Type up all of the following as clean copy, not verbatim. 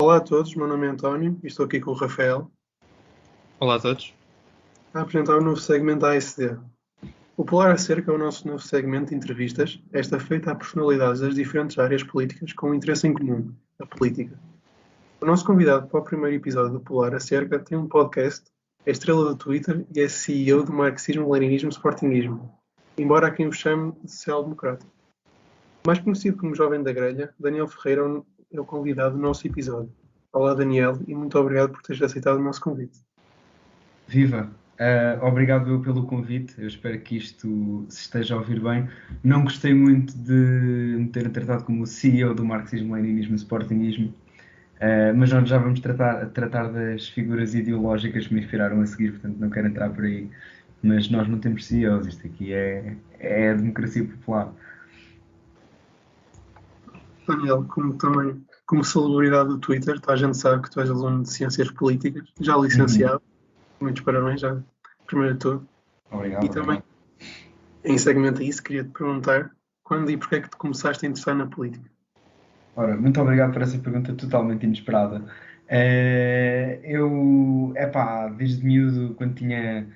Olá a todos, meu nome é António e estou aqui com o Rafael Olá a todos. a apresentar o novo segmento da ASD. O Pular Acerca é o nosso novo segmento de entrevistas, esta feita a personalidades das diferentes áreas políticas com um interesse em comum, a política. O nosso convidado para o primeiro episódio do Pular Acerca tem um podcast, é estrela do Twitter e é CEO do Marxismo, Leninismo e Sportinguismo, embora há quem o chame de social-democrata. Mais conhecido como Jovem da Grelha, Daniel Ferreira é o convidado do nosso episódio. Olá Daniel e muito obrigado por teres aceitado o nosso convite. Viva! Obrigado eu pelo convite, eu espero que isto se esteja a ouvir bem. Não gostei muito de me terem tratado como o CEO do Marxismo, Leninismo e Sportinguismo, mas nós já vamos tratar das figuras ideológicas que me inspiraram a seguir, portanto não quero entrar por aí. Mas nós não temos CEOs, isto aqui é a democracia popular. Daniel, como celebridade do Twitter, toda a gente sabe que tu és aluno de Ciências Políticas, já licenciado. Muitos parabéns, já, primeiro de tudo. Obrigado. E também, em segmento a isso, queria-te perguntar quando e porquê é que te começaste a interessar na política? Ora, muito obrigado por essa pergunta totalmente inesperada. Desde miúdo, quando tinha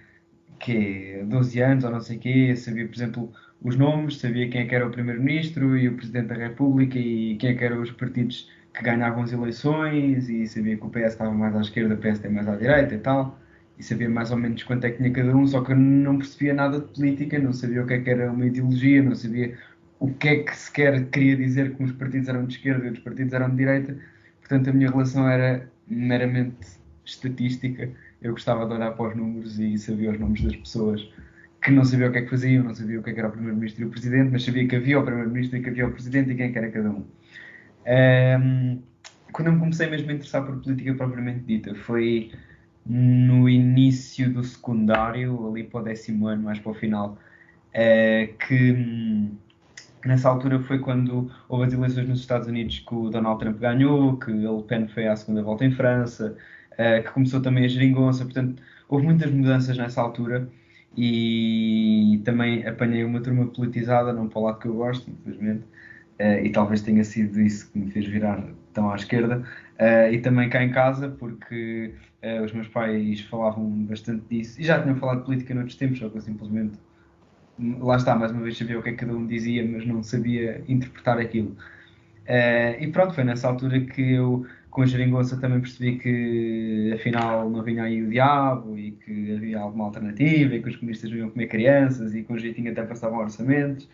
12 anos ou não sei o quê, sabia, por exemplo, os nomes, sabia quem é que era o Primeiro-Ministro e o Presidente da República e quem é que eram os partidos que ganhavam as eleições e sabia que o PS estava mais à esquerda, o PSD mais à direita e tal, e sabia mais ou menos quanto é que tinha cada um, só que eu não percebia nada de política, não sabia o que é que era uma ideologia, não sabia o que é que sequer queria dizer que uns partidos eram de esquerda e outros partidos eram de direita, portanto a minha relação era meramente estatística. Eu gostava de olhar para os números e sabia os nomes das pessoas que não sabia o que é que faziam, não sabia o que é que era o Primeiro-Ministro e o Presidente, mas sabia que havia o Primeiro-Ministro e que havia o Presidente e quem é que era cada um. Quando eu me comecei mesmo a interessar por política propriamente dita, foi no início do secundário, ali para o 10º ano, mais para o final, que nessa altura foi quando houve as eleições nos Estados Unidos que o Donald Trump ganhou, que a Le Pen foi à segunda volta em França, que começou também a geringonça, portanto, houve muitas mudanças nessa altura e também apanhei uma turma politizada, não para o lado que eu gosto, infelizmente, e talvez tenha sido isso que me fez virar tão à esquerda, e também cá em casa, porque os meus pais falavam bastante disso, e já tinham falado de política noutros tempos, só que eu simplesmente, lá está, mais uma vez sabia o que é que cada um dizia, mas não sabia interpretar aquilo. E pronto, foi nessa altura que eu, com a geringonça, também percebi que afinal não vinha aí o diabo e que havia alguma alternativa e que os comunistas não iam comer crianças e com jeitinho até passavam orçamentos.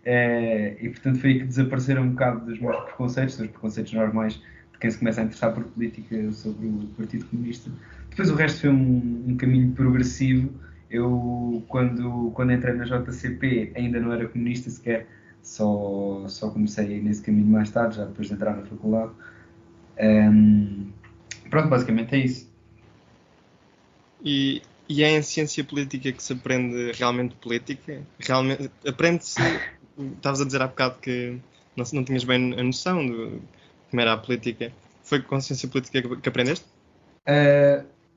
E portanto foi aí que desapareceram um bocado dos meus preconceitos, dos preconceitos normais de quem se começa a interessar por política sobre o Partido Comunista. Depois o resto foi um caminho progressivo. Eu, quando entrei na JCP, ainda não era comunista sequer, só comecei nesse caminho mais tarde, já depois de entrar na faculdade. Pronto, basicamente é isso. E é em ciência política que se aprende realmente política? Realmente aprende-se. Estavas a dizer há bocado que não tinhas bem a noção de como era a política. Foi com ciência política que aprendeste?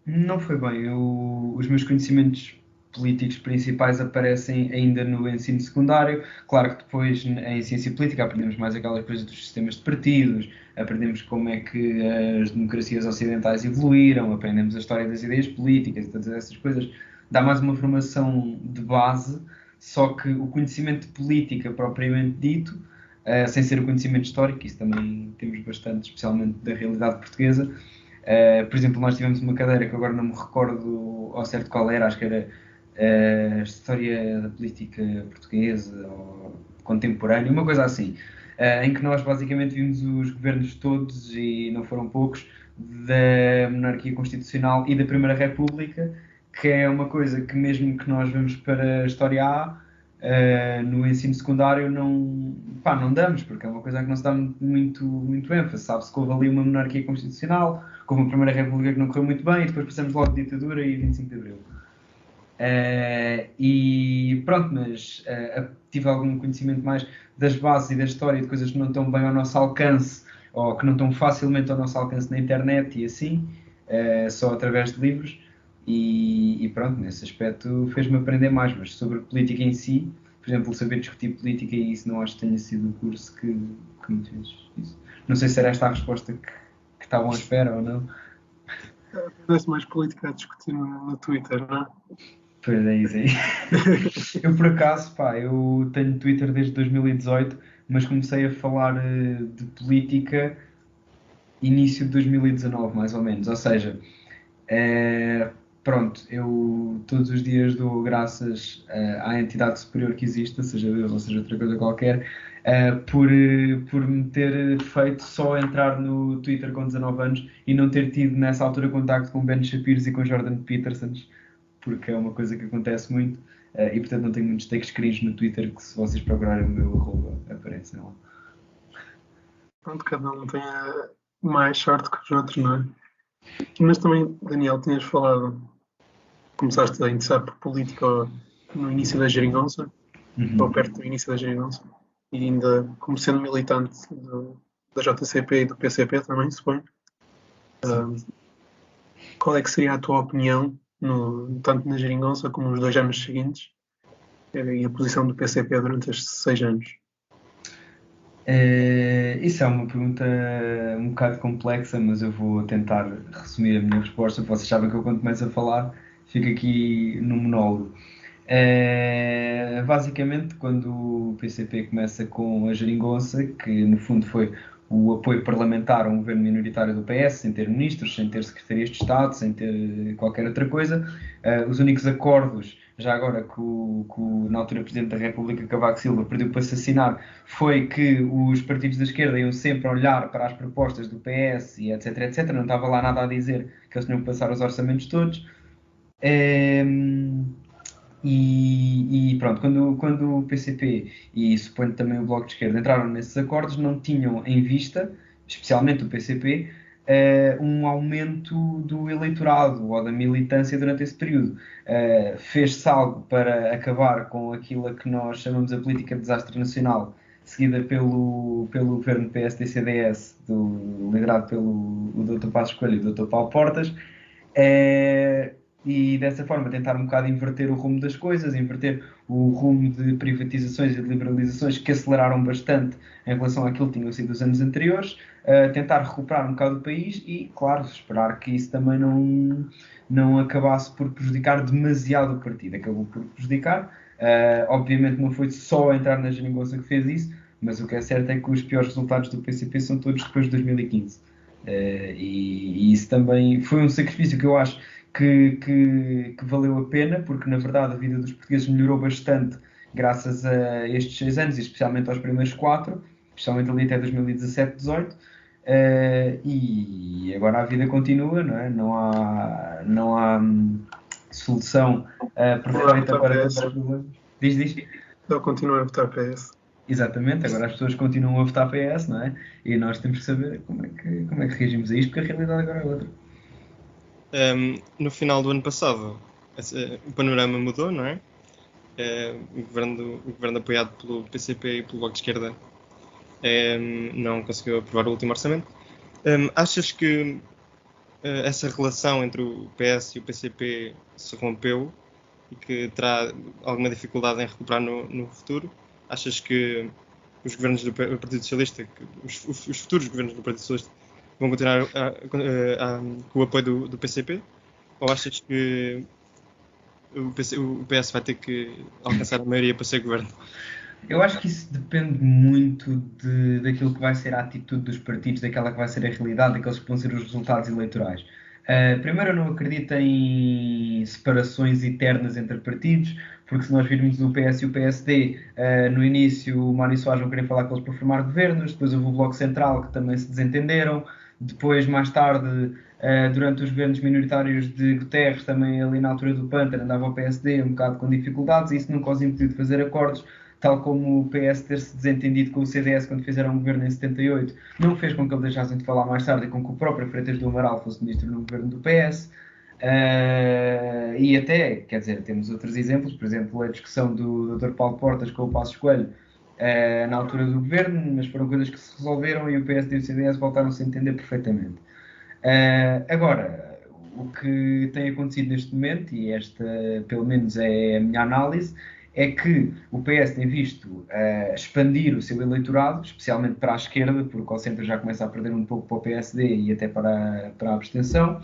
Não foi bem. Os meus conhecimentos políticos principais aparecem ainda no ensino secundário. Claro que depois, em ciência política, aprendemos mais aquelas coisas dos sistemas de partidos, aprendemos como é que as democracias ocidentais evoluíram, aprendemos a história das ideias políticas e todas essas coisas. Dá mais uma formação de base, só que o conhecimento de política propriamente dito, sem ser o conhecimento histórico, isso também temos bastante, especialmente da realidade portuguesa. Por exemplo, nós tivemos uma cadeira que agora não me recordo ao certo qual era, acho que era a História da Política Portuguesa ou Contemporânea, uma coisa assim, em que nós basicamente vimos os governos todos, e não foram poucos, da monarquia constitucional e da Primeira República, que é uma coisa que mesmo que nós vamos para a História A, no ensino secundário não damos, porque é uma coisa que não se dá muito ênfase. Sabe-se que houve ali uma monarquia constitucional, com uma Primeira República que não correu muito bem, e depois passamos logo de ditadura e 25 de Abril. E pronto, mas tive algum conhecimento mais das bases e da história, de coisas que não estão bem ao nosso alcance, ou que não estão facilmente ao nosso alcance na internet e assim, só através de livros. E pronto, nesse aspecto fez-me aprender mais, mas sobre política em si, por exemplo, saber discutir política, e isso não acho que tenha sido o curso que me fez isso. Não sei se era esta a resposta que estavam à espera ou não. Parece mais política a discutir no Twitter, não é? Pois é isso aí. Eu, por acaso, pá, eu tenho Twitter desde 2018, mas comecei a falar de política início de 2019, mais ou menos. Ou seja, pronto, eu todos os dias dou graças à entidade superior que existe, seja Deus ou seja outra coisa qualquer, por me ter feito só entrar no Twitter com 19 anos e não ter tido nessa altura contacto com Ben Shapiro e com Jordan Peterson, porque é uma coisa que acontece muito, e portanto não tenho muitos takes cringe no Twitter que, se vocês procurarem o meu arroba, aparecem lá. Pronto, cada um tem mais sorte que os outros, não é? Mas também, Daniel, tinhas falado, começaste a interessar por política no início da geringonça, ou perto do início da geringonça, e ainda como sendo militante da JCP e do PCP também, suponho. Qual é que seria a tua opinião, tanto na geringonça como nos 2 anos seguintes, e a posição do PCP durante estes 6 anos? Isso é uma pergunta um bocado complexa, mas eu vou tentar resumir a minha resposta. Vocês sabem que eu, quando começo a falar, fico aqui no monólogo. Basicamente, quando o PCP começa com a geringonça, que no fundo foi o apoio parlamentar a um governo minoritário do PS, sem ter ministros, sem ter secretarias de Estado, sem ter qualquer outra coisa, os únicos acordos, já agora que na altura Presidente da República, Cavaco Silva, pediu para se assinar, foi que os partidos da esquerda iam sempre olhar para as propostas do PS e etc, etc. Não estava lá nada a dizer que eles tinham que passar os orçamentos todos. E pronto, quando o PCP e suponho também o Bloco de Esquerda entraram nesses acordos, não tinham em vista, especialmente o PCP, um aumento do eleitorado ou da militância durante esse período. Fez-se algo para acabar com aquilo a que nós chamamos a política de desastre nacional, seguida pelo governo PSD-CDS, liderado pelo Dr. Passos Coelho e o Dr. Paulo Portas. E dessa forma tentar um bocado inverter o rumo das coisas, inverter o rumo de privatizações e de liberalizações que aceleraram bastante em relação àquilo que tinham sido os anos anteriores, tentar recuperar um bocado o país e, claro, esperar que isso também não acabasse por prejudicar demasiado o partido. Acabou por prejudicar. Obviamente não foi só entrar na geringonça que fez isso, mas o que é certo é que os piores resultados do PCP são todos depois de 2015. E isso também foi um sacrifício que eu acho que valeu a pena, porque na verdade a vida dos portugueses melhorou bastante graças a estes 6 anos, e especialmente aos primeiros 4, especialmente ali até 2017, 18. E agora a vida continua, não é? Não há solução perfeita para todos os problemas. Diz. Eu continuo a votar PS. Exatamente, agora as pessoas continuam a votar PS, não é? E nós temos que saber como é que reagimos a isto, porque a realidade agora é outra. No final do ano passado, o panorama mudou, não é? O governo apoiado pelo PCP e pelo Bloco de Esquerda não conseguiu aprovar o último orçamento. Achas que essa relação entre o PS e o PCP se rompeu e que terá alguma dificuldade em recuperar no futuro? Achas que os governos do Partido Socialista, os futuros governos do Partido Socialista, vão continuar com o apoio do PCP? Ou achas que o PS vai ter que alcançar a maioria para ser governo? Eu acho que isso depende muito daquilo que vai ser a atitude dos partidos, daquela que vai ser a realidade, daqueles que vão ser os resultados eleitorais. Primeiro, eu não acredito em separações eternas entre partidos, porque se nós virmos o PS e o PSD, no início o Mário Soares não queria falar com eles para formar governos, depois houve o Bloco Central que também se desentenderam, depois, mais tarde, durante os governos minoritários de Guterres, também ali na altura do Pântano, andava o PSD um bocado com dificuldades, e isso nunca os impediu de fazer acordos, tal como o PS ter se desentendido com o CDS quando fizeram um governo em 78, não fez com que eles deixassem de falar mais tarde e com que o próprio Freitas do Amaral fosse ministro no governo do PS. E até, quer dizer, temos outros exemplos, por exemplo, a discussão do Dr. Paulo Portas com o Passos Coelho na altura do governo, mas foram coisas que se resolveram e o PSD e o CDS voltaram-se a entender perfeitamente. Agora, o que tem acontecido neste momento, e esta pelo menos é a minha análise, é que o PS tem visto expandir o seu eleitorado, especialmente para a esquerda, porque o centro já começa a perder um pouco para o PSD e até para a abstenção,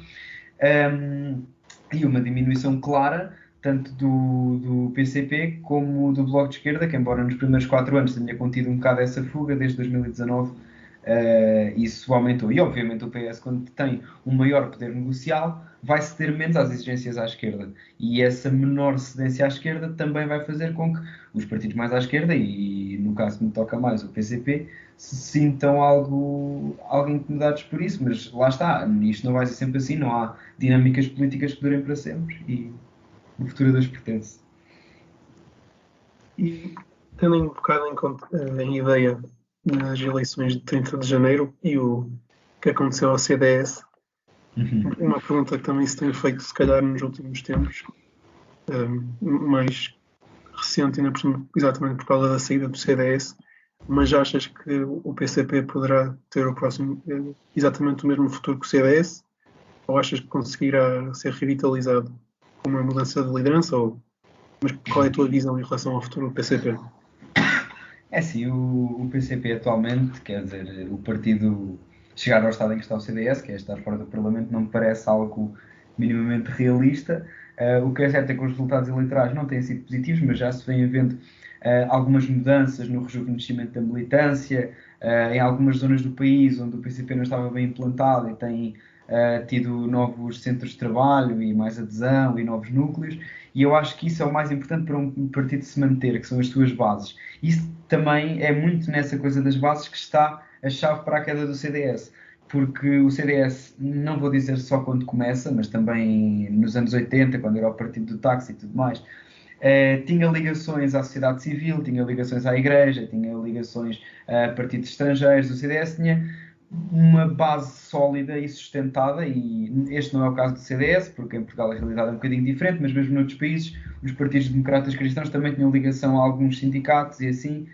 e uma diminuição clara tanto do PCP como do Bloco de Esquerda, que embora nos primeiros 4 anos tenha contido um bocado essa fuga, desde 2019 isso aumentou. E obviamente o PS, quando tem um maior poder negocial, vai ceder menos às exigências à esquerda. E essa menor cedência à esquerda também vai fazer com que os partidos mais à esquerda, e no caso que me toca mais o PCP, se sintam algo incomodados por isso. Mas lá está, isto não vai ser sempre assim, não há dinâmicas políticas que durem para sempre e o futuro a Deus pertence. E tendo um bocado em conta a ideia nas eleições de 30 de janeiro e o que aconteceu ao CDS, uma pergunta que também se tem feito, se calhar, nos últimos tempos, mais recente, ainda por cima, exatamente por causa da saída do CDS, mas achas que o PCP poderá ter o próximo, exatamente o mesmo futuro que o CDS? Ou achas que conseguirá ser revitalizado com uma mudança de liderança? Mas qual é a tua visão em relação ao futuro do PCP? É assim, o PCP atualmente, quer dizer, o partido chegar ao estado em que está o CDS, que é estar fora do Parlamento, não me parece algo minimamente realista. O que é certo é que os resultados eleitorais não têm sido positivos, mas já se vem havendo algumas mudanças no rejuvenescimento da militância, em algumas zonas do país onde o PCP não estava bem implantado e tem tido novos centros de trabalho e mais adesão e novos núcleos. E eu acho que isso é o mais importante para um partido se manter, que são as suas bases. Isso também é muito nessa coisa das bases que está a chave para a queda do CDS. Porque o CDS, não vou dizer só quando começa, mas também nos anos 80, quando era o partido do táxi e tudo mais, tinha ligações à sociedade civil, tinha ligações à igreja, tinha ligações a partidos estrangeiros. O CDS tinha uma base sólida e sustentada, e este não é o caso do CDS, porque em Portugal a realidade é um bocadinho diferente, mas mesmo noutros países os partidos democratas cristãos também tinham ligação a alguns sindicatos e assim,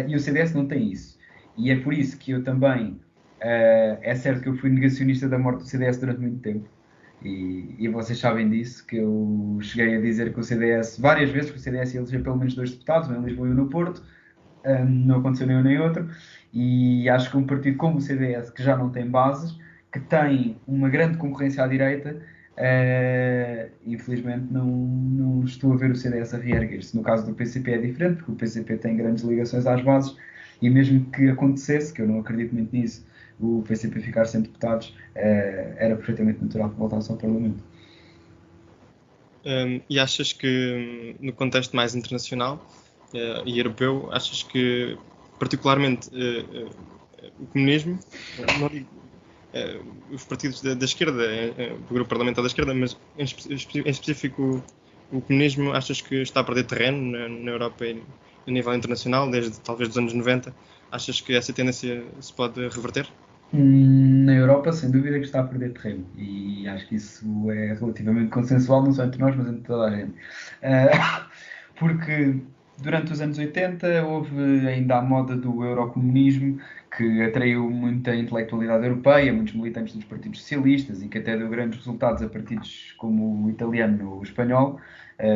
e o CDS não tem isso. E é por isso que eu também, é certo que eu fui negacionista da morte do CDS durante muito tempo, e vocês sabem disso, que eu cheguei a dizer que o CDS, várias vezes, que o CDS ia eleger pelo menos 2 deputados, um em Lisboa e um no Porto. Não aconteceu nenhum nem outro, e acho que um partido como o CDS, que já não tem bases, que tem uma grande concorrência à direita, infelizmente não estou a ver o CDS a reerguer-se. No caso do PCP é diferente, porque o PCP tem grandes ligações às bases, e mesmo que acontecesse, que eu não acredito muito nisso, o PCP ficar sem deputados, era perfeitamente natural que voltasse ao Parlamento. E achas que, no contexto mais internacional e europeu, achas que, particularmente, o comunismo, não digo os partidos da esquerda, o grupo parlamentar da esquerda, mas em específico o comunismo, achas que está a perder terreno na Europa e a nível internacional, desde talvez dos anos 90? Achas que essa tendência se pode reverter? Na Europa, sem dúvida que está a perder terreno, e acho que isso é relativamente consensual, não só entre nós, mas entre toda a gente. Porque durante os anos 80 houve ainda a moda do eurocomunismo, que atraiu muita intelectualidade europeia, muitos militantes dos partidos socialistas, e que até deu grandes resultados a partidos como o italiano ou o espanhol,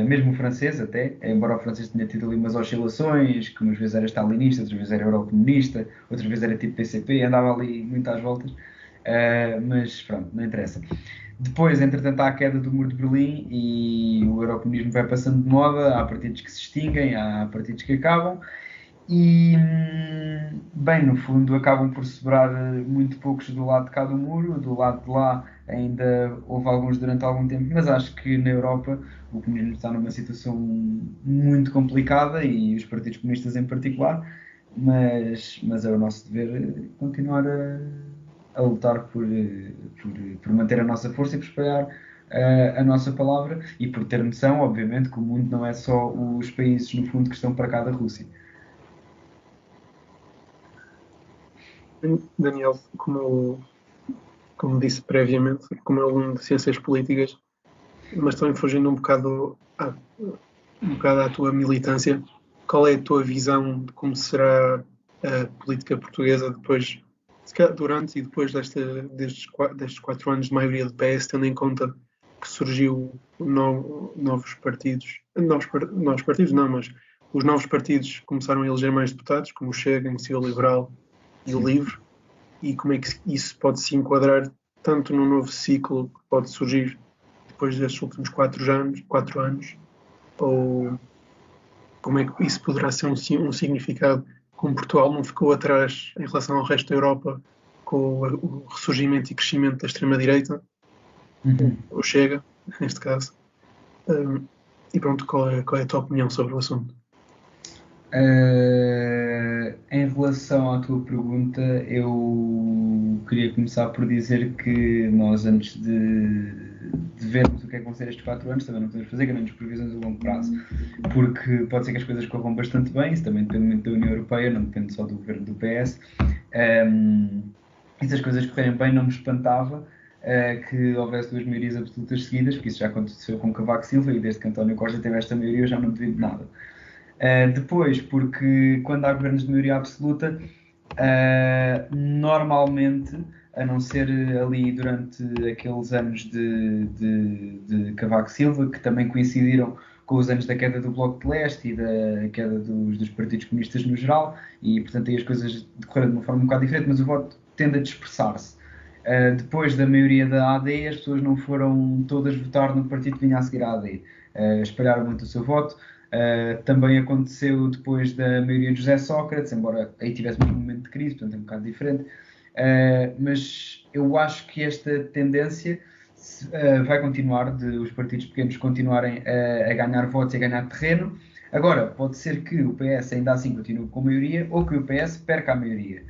mesmo o francês até, embora o francês tenha tido ali umas oscilações, que umas vezes era stalinista, outras vezes era eurocomunista, outras vezes era tipo PCP, andava ali muito às voltas, mas pronto, não interessa. Depois, entretanto, há a queda do Muro de Berlim e o eurocomunismo vai passando de moda, há partidos que se extinguem, há partidos que acabam, e, bem, no fundo, acabam por sobrar muito poucos do lado de cá do muro. Do lado de lá ainda houve alguns durante algum tempo, mas acho que na Europa o comunismo está numa situação muito complicada, e os partidos comunistas em particular, mas é o nosso dever continuar a lutar por manter a nossa força e por espalhar a nossa palavra, e por ter noção, obviamente, que o mundo não é só os países, no fundo, que estão para cá da Rússia. Daniel, como disse previamente, como aluno de Ciências Políticas, mas também fugindo um bocado à tua militância, qual é a tua visão de como será a política portuguesa depois, durante e depois destes 4 anos de maioria do PS, tendo em conta que surgiu novos partidos, novos partidos não, mas os novos partidos começaram a eleger mais deputados, como o Chega, a Iniciativa Liberal e o Livre, e como é que isso pode se enquadrar tanto no novo ciclo que pode surgir depois destes últimos 4 anos, ou como é que isso poderá ser um significado, como Portugal não ficou atrás em relação ao resto da Europa com o ressurgimento e crescimento da extrema-direita, ou Chega, neste caso. E pronto, qual é a tua opinião sobre o assunto? Em relação à tua pergunta, eu queria começar por dizer que nós, antes de vermos o que é que vão ser estes 4 anos, também não podemos fazer grandes previsões a longo prazo, porque pode ser que as coisas corram bastante bem, isso também depende muito da União Europeia, não depende só do governo do PS. E se as coisas correrem bem, não me espantava que houvesse 2 maiorias absolutas seguidas, porque isso já aconteceu com Cavaco Silva, e desde que António Costa teve esta maioria eu já não duvido nada. Depois, porque quando há governos de maioria absoluta, normalmente, a não ser ali durante aqueles anos de Cavaco Silva, que também coincidiram com os anos da queda do Bloco de Leste e da queda dos partidos comunistas no geral, e portanto aí as coisas decorreram de uma forma um bocado diferente, mas o voto tende a dispersar-se. Depois da maioria da AD, as pessoas não foram todas votar no partido que vinha a seguir à AD. Espalharam muito o seu voto. Também aconteceu depois da maioria de José Sócrates, embora aí tivéssemos um momento de crise, portanto é um bocado diferente. Mas eu acho que esta tendência vai continuar, de os partidos pequenos continuarem a ganhar votos e a ganhar terreno. Agora, pode ser que o PS ainda assim continue com a maioria ou que o PS perca a maioria.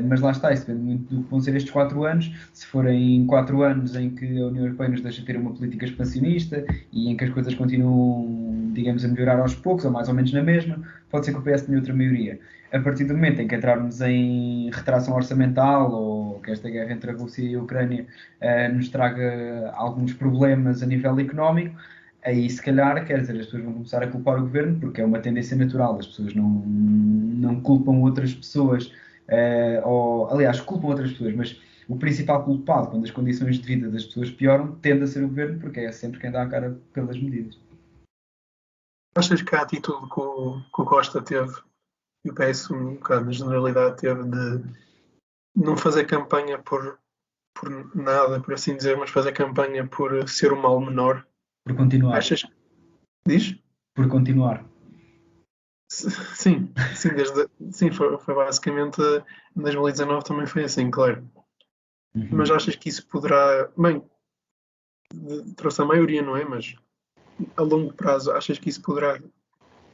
Mas lá está, isso depende muito do que vão ser estes 4 anos. Se forem 4 anos em que a União Europeia nos deixa ter uma política expansionista e em que as coisas continuam, digamos, a melhorar aos poucos, ou mais ou menos na mesma, pode ser que o PS tenha outra maioria. A partir do momento em que entrarmos em retração orçamental, ou que esta guerra entre a Rússia e a Ucrânia nos traga alguns problemas a nível económico, aí se calhar, quer dizer, as pessoas vão começar a culpar o governo, porque é uma tendência natural, as pessoas não culpam outras pessoas, ou, aliás, culpam outras pessoas, mas o principal culpado, quando as condições de vida das pessoas pioram, tende a ser o governo, porque é sempre quem dá a cara pelas medidas. Achas que a atitude que o Costa teve, e o PS um bocado na generalidade teve, de não fazer campanha por nada, por assim dizer, mas fazer campanha por ser o mal menor? Por continuar. Achas que diz? Por continuar. Sim, sim, foi basicamente em 2019 também foi assim, claro. Mas achas que isso poderá, bem, trouxe a maioria, não é? Mas a longo prazo, achas que isso poderá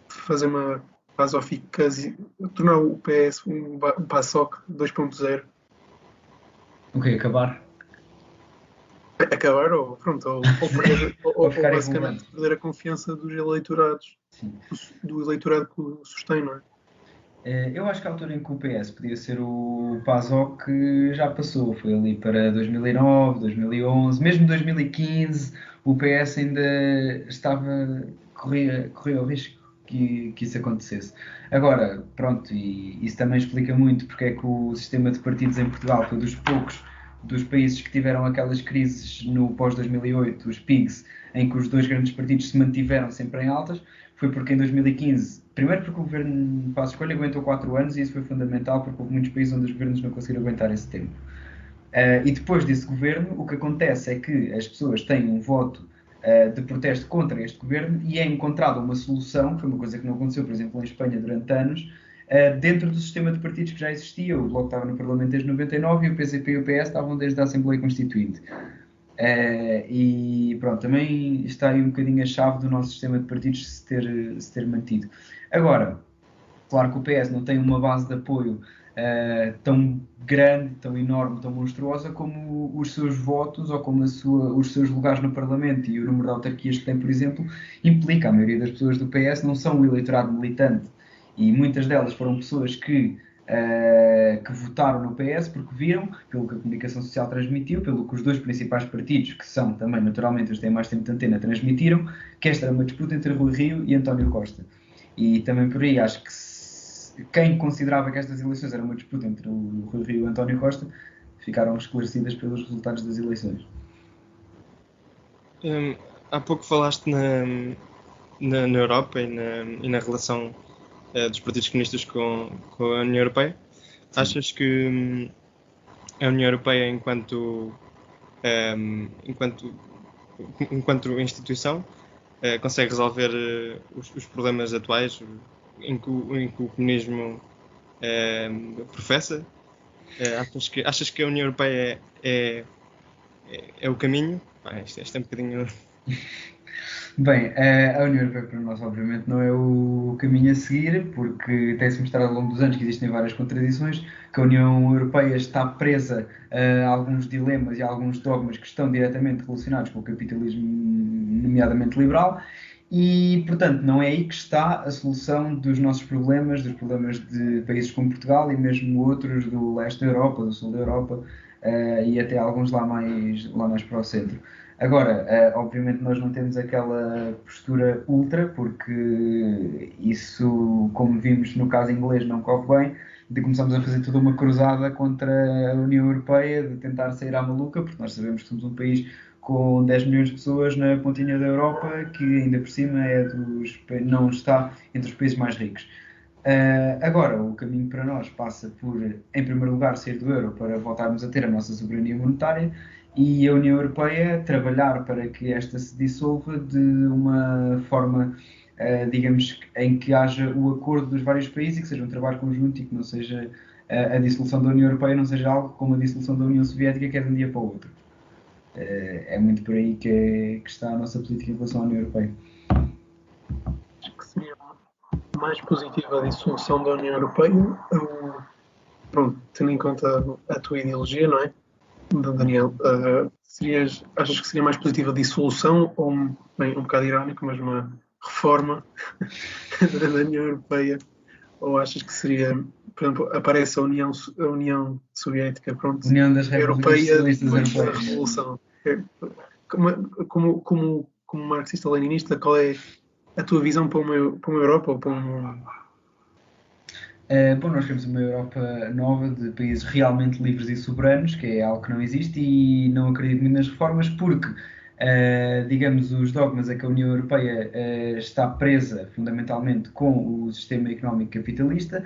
fazer uma pasoficase, tornar o PS um PASOK 2.0? O quê? Acabar? Acabar ou, pronto, ou perder, ou ficar basicamente perder a confiança dos eleitorados, Sim. do eleitorado que o sustém, não é? Eu acho que a altura em que o PS podia ser o PASOK já passou, foi ali para 2009, 2011, mesmo 2015 o PS ainda corria o risco que isso acontecesse. Agora, pronto, e isso também explica muito porque é que o sistema de partidos em Portugal foi dos poucos dos países que tiveram aquelas crises no pós-2008, os PIGs, em que os 2 grandes partidos se mantiveram sempre em altas, foi porque em 2015, primeiro porque o governo Passos Coelho aguentou 4 anos e isso foi fundamental porque houve muitos países onde os governos não conseguiram aguentar esse tempo. E depois desse governo, o que acontece é que as pessoas têm um voto de protesto contra este governo e é encontrada uma solução, que foi uma coisa que não aconteceu, por exemplo, em Espanha durante anos, dentro do sistema de partidos que já existia. O Bloco estava no Parlamento desde 99 e o PCP e o PS estavam desde a Assembleia Constituinte. E pronto, também está aí um bocadinho a chave do nosso sistema de partidos se ter mantido. Agora, claro que o PS não tem uma base de apoio tão grande, tão enorme, tão monstruosa como os seus votos ou como os seus lugares no Parlamento e o número de autarquias que tem, por exemplo, implica. A maioria das pessoas do PS não são o eleitorado militante e muitas delas foram pessoas que votaram no PS porque viram, pelo que a comunicação social transmitiu, pelo que os 2 principais partidos, que são também naturalmente os que têm mais tempo de antena, transmitiram, que esta era uma disputa entre Rui Rio e António Costa. E também por aí acho que quem considerava que estas eleições eram uma disputa entre o Rui Rio e o António Costa ficaram esclarecidas pelos resultados das eleições. Hum, Há pouco falaste na Europa e na relação dos partidos comunistas com a União Europeia. Sim. Achas que a União Europeia, enquanto, enquanto instituição, consegue resolver os problemas atuais em que o comunismo professa? Achas que a União Europeia é o caminho? Isto é um bocadinho. Bem, a União Europeia para nós obviamente não é o caminho a seguir, porque tem-se mostrado ao longo dos anos que existem várias contradições, que a União Europeia está presa a alguns dilemas e a alguns dogmas que estão diretamente relacionados com o capitalismo, nomeadamente liberal, e portanto não é aí que está a solução dos nossos problemas, dos problemas de países como Portugal e mesmo outros do leste da Europa, do sul da Europa, e até alguns lá mais para o centro. Agora, obviamente nós não temos aquela postura ultra, porque isso, como vimos no caso inglês, não corre bem, de começarmos a fazer toda uma cruzada contra a União Europeia, de tentar sair à maluca, porque nós sabemos que somos um país com 10 milhões de pessoas na pontinha da Europa, que ainda por cima não está entre os países mais ricos. Agora, o caminho para nós passa por, em primeiro lugar, sair do euro para voltarmos a ter a nossa soberania monetária e a União Europeia trabalhar para que esta se dissolva de uma forma, digamos, em que haja o acordo dos vários países e que seja um trabalho conjunto e que não seja a dissolução da União Europeia não seja algo como a dissolução da União Soviética, que é de um dia para o outro. É muito por aí que está a nossa política em relação à União Europeia. Acho que seria mais positiva a dissolução da União Europeia, pronto, tendo em conta a tua ideologia, não é? Daniel, achas que seria mais positiva a dissolução ou, bem, um bocado irónico, mas uma reforma da União Europeia? Ou achas que seria, por exemplo, aparece a União Soviética, pronto, União das Repúblicas Europeia Socialistas depois da Europeias. Revolução? Como marxista-leninista, qual é a tua visão para uma Europa ou para um... Bom, nós queremos uma Europa nova de países realmente livres e soberanos, que é algo que não existe e não acredito muito nas reformas porque, digamos, os dogmas a que a União Europeia está presa fundamentalmente com o sistema económico capitalista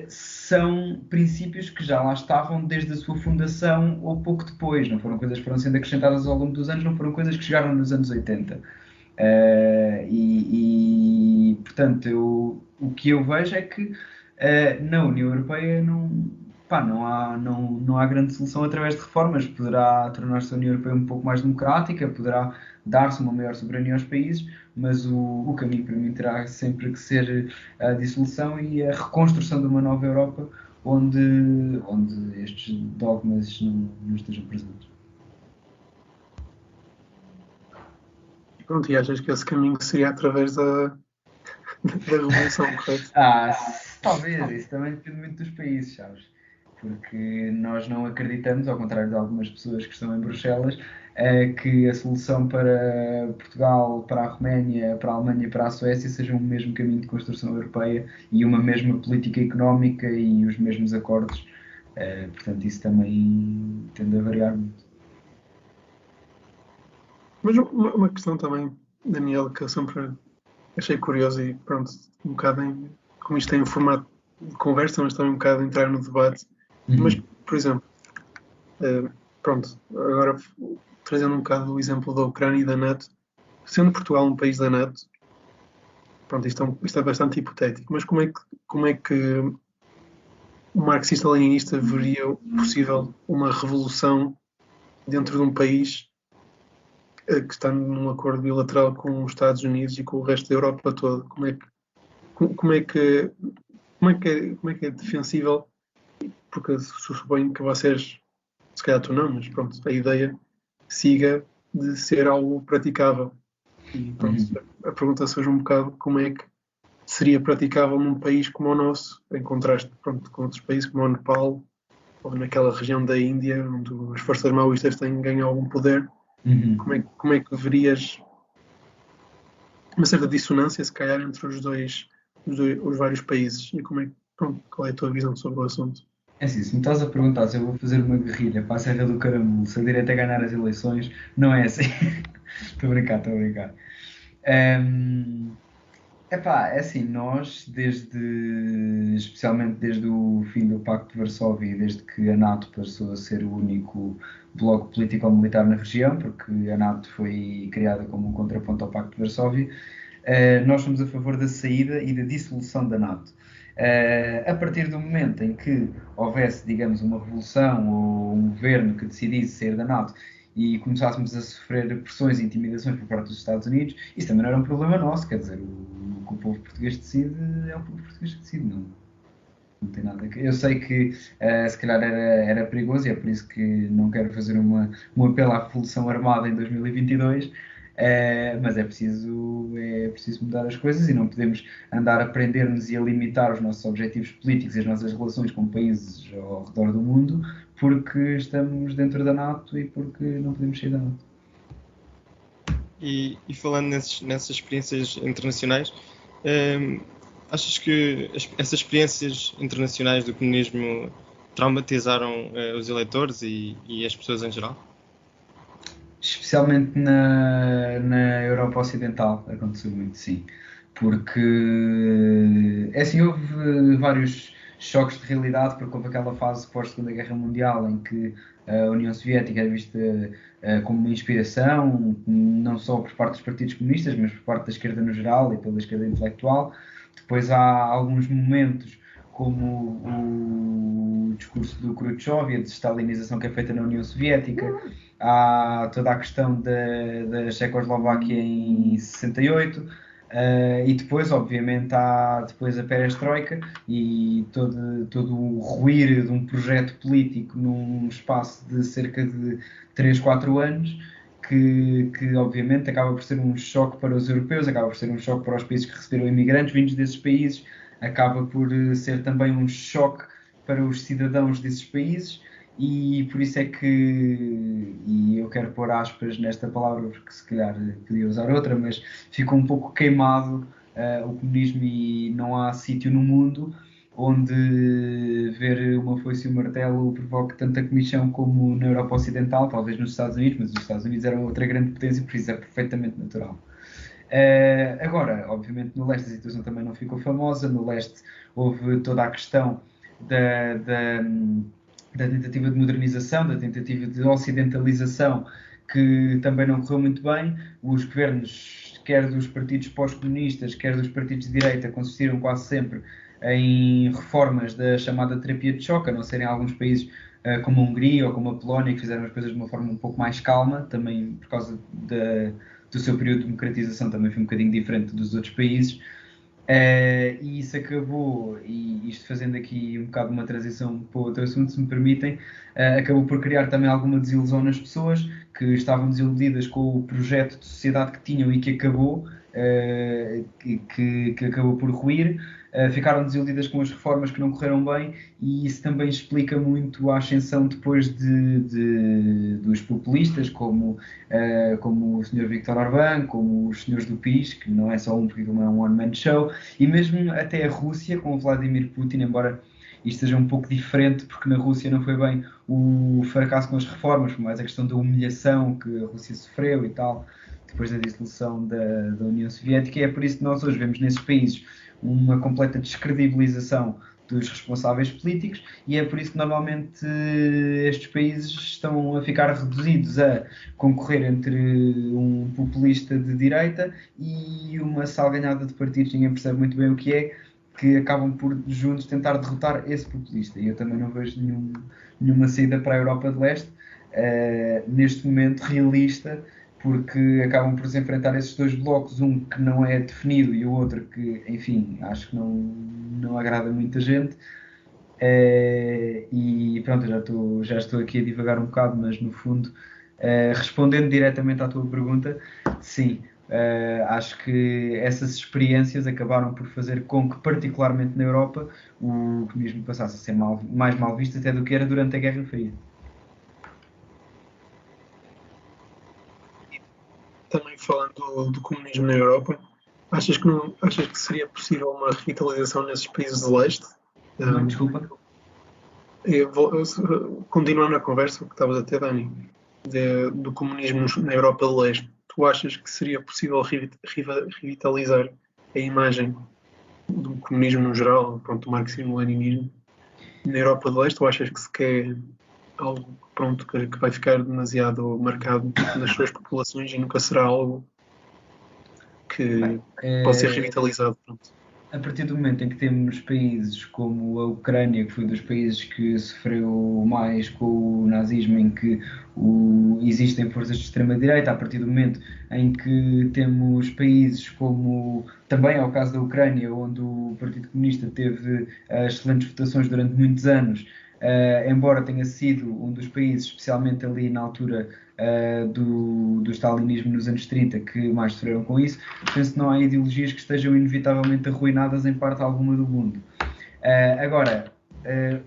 são princípios que já lá estavam desde a sua fundação ou pouco depois. Não foram coisas que foram sendo acrescentadas ao longo dos anos, não foram coisas que chegaram nos anos 80. Portanto, o que eu vejo é que na União Europeia não há grande solução através de reformas. Poderá tornar-se a União Europeia um pouco mais democrática, poderá dar-se uma maior soberania aos países, mas o caminho para mim terá sempre que ser a dissolução e a reconstrução de uma nova Europa onde estes dogmas não estejam presentes. Pronto, e achas que esse caminho seria através da Revolução, correto? Talvez, isso também depende muito dos países, sabes? Porque nós não acreditamos, ao contrário de algumas pessoas que estão em Bruxelas, que a solução para Portugal, para a Roménia, para a Alemanha e para a Suécia seja o mesmo caminho de construção europeia e uma mesma política económica e os mesmos acordos. Portanto, isso também tende a variar muito. Mas uma questão também, Daniel, que eu sempre achei curioso e pronto, um bocado como isto tem um formato de conversa, mas também um bocado entrar no debate. Mas, por exemplo, pronto, agora trazendo um bocado o exemplo da Ucrânia e da NATO, sendo Portugal um país da NATO, pronto, isto é bastante hipotético, mas como é que o marxista-leninista veria possível uma revolução dentro de um país que está num acordo bilateral com os Estados Unidos e com o resto da Europa toda? Como é que é defensível? Porque suponho que vocês, se calhar tu não, mas pronto, a ideia siga de ser algo praticável. E pronto, a pergunta surge um bocado como é que seria praticável num país como o nosso, em contraste, pronto, com outros países como o Nepal ou naquela região da Índia onde as forças maoístas têm ganho algum poder. Como é que verias uma certa dissonância, se calhar, entre os vários países? E pronto, qual é a tua visão sobre o assunto? É assim, se me estás a perguntar se eu vou fazer uma guerrilha para a Serra do Caramulo, se a direita ganhar as eleições, não é assim. Estou a brincar, estou a brincar. Ahm, Epá, é assim, nós, especialmente desde o fim do Pacto de Varsóvia e desde que a NATO passou a ser o único bloco político-militar na região, porque a NATO foi criada como um contraponto ao Pacto de Varsóvia, nós somos a favor da saída e da dissolução da NATO. A partir do momento em que houvesse, digamos, uma revolução ou um governo que decidisse sair da NATO e começássemos a sofrer pressões e intimidações por parte dos Estados Unidos, isso também não era um problema nosso, quer dizer, o que o povo português decide é o povo português que decide, não tem nada. Eu sei que se calhar era perigoso e é por isso que não quero fazer um apelo à Revolução Armada em 2022, mas é preciso mudar as coisas e não podemos andar a prender-nos e a limitar os nossos objetivos políticos e as nossas relações com países ao redor do mundo porque estamos dentro da NATO e porque não podemos sair da NATO. E falando nessas experiências internacionais, achas que essas experiências internacionais do comunismo traumatizaram os eleitores e as pessoas em geral? Especialmente na Europa Ocidental aconteceu muito, sim. Porque, é assim, houve vários choques de realidade, porque houve aquela fase pós-Segunda Guerra Mundial em que a União Soviética era vista como uma inspiração, não só por parte dos partidos comunistas, mas por parte da esquerda no geral e pela esquerda intelectual. Depois há alguns momentos, como o discurso do Khrushchev e a desestalinização que é feita na União Soviética. Há toda a questão da Checoslováquia em 68, e depois, obviamente, há depois a perestroika e todo o ruir de um projeto político num espaço de cerca de 3, 4 anos, que obviamente acaba por ser um choque para os europeus, acaba por ser um choque para os países que receberam imigrantes vindos desses países, acaba por ser também um choque para os cidadãos desses países. E por isso é que, e eu quero pôr aspas nesta palavra porque se calhar podia usar outra, mas ficou um pouco queimado o comunismo e não há sítio no mundo onde ver uma foice e um martelo provoque tanta comichão como na Europa Ocidental, talvez nos Estados Unidos, mas os Estados Unidos eram outra grande potência, por isso é perfeitamente natural. Agora, obviamente, no leste a situação também não ficou famosa. No leste houve toda a questão da tentativa de modernização, da tentativa de ocidentalização, que também não correu muito bem. Os governos, quer dos partidos pós-comunistas, quer dos partidos de direita, consistiram quase sempre em reformas da chamada terapia de choque, a não ser em alguns países como a Hungria ou como a Polónia, que fizeram as coisas de uma forma um pouco mais calma, também por causa do seu período de democratização, também foi um bocadinho diferente dos outros países. E isso acabou, e isto fazendo aqui um bocado uma transição para outro assunto, se me permitem, acabou por criar também alguma desilusão nas pessoas que estavam desiludidas com o projeto de sociedade que tinham e que acabou, que acabou por ruir. Ficaram desiludidas com as reformas que não correram bem e isso também explica muito a ascensão depois dos populistas, como o Sr. Viktor Orbán, como os senhores do PiS, que não é só um, porque não é um one-man show, e mesmo até a Rússia, com o Vladimir Putin, embora isto seja um pouco diferente, porque na Rússia não foi bem o fracasso com as reformas, foi mais a questão da humilhação que a Rússia sofreu e tal, depois da dissolução da União Soviética, e é por isso que nós hoje vemos nesses países uma completa descredibilização dos responsáveis políticos e é por isso que normalmente estes países estão a ficar reduzidos a concorrer entre um populista de direita e uma salganhada de partidos, ninguém percebe muito bem o que é, que acabam por juntos tentar derrotar esse populista. E eu também não vejo nenhuma saída para a Europa de Leste, neste momento realista, porque acabam por se enfrentar esses dois blocos, um que não é definido e o outro que, enfim, acho que não agrada muita gente. E pronto, já estou aqui a divagar um bocado, mas no fundo, respondendo diretamente à tua pergunta, sim, acho que essas experiências acabaram por fazer com que, particularmente na Europa, o comunismo passasse a ser mais mal visto até do que era durante a Guerra Fria. Também falando do comunismo na Europa, achas que seria possível uma revitalização nesses países de leste? Desculpa. Continuando a conversa que estavas a ter, Dani, do comunismo na Europa de Leste, tu achas que seria possível revitalizar a imagem do comunismo no geral, pronto, do marxismo-leninismo, na Europa de Leste, ou achas que se quer algo pronto, que vai ficar demasiado marcado nas suas populações e nunca será algo que pode ser revitalizado? Pronto. A partir do momento em que temos países como a Ucrânia, que foi dos países que sofreu mais com o nazismo, em que existem forças de extrema-direita, a partir do momento em que temos países como, também é o caso da Ucrânia, onde o Partido Comunista teve excelentes votações durante muitos anos, embora tenha sido um dos países, especialmente ali na altura do stalinismo nos anos 30, que mais sofreram com isso, penso que não há ideologias que estejam inevitavelmente arruinadas em parte alguma do mundo. Agora,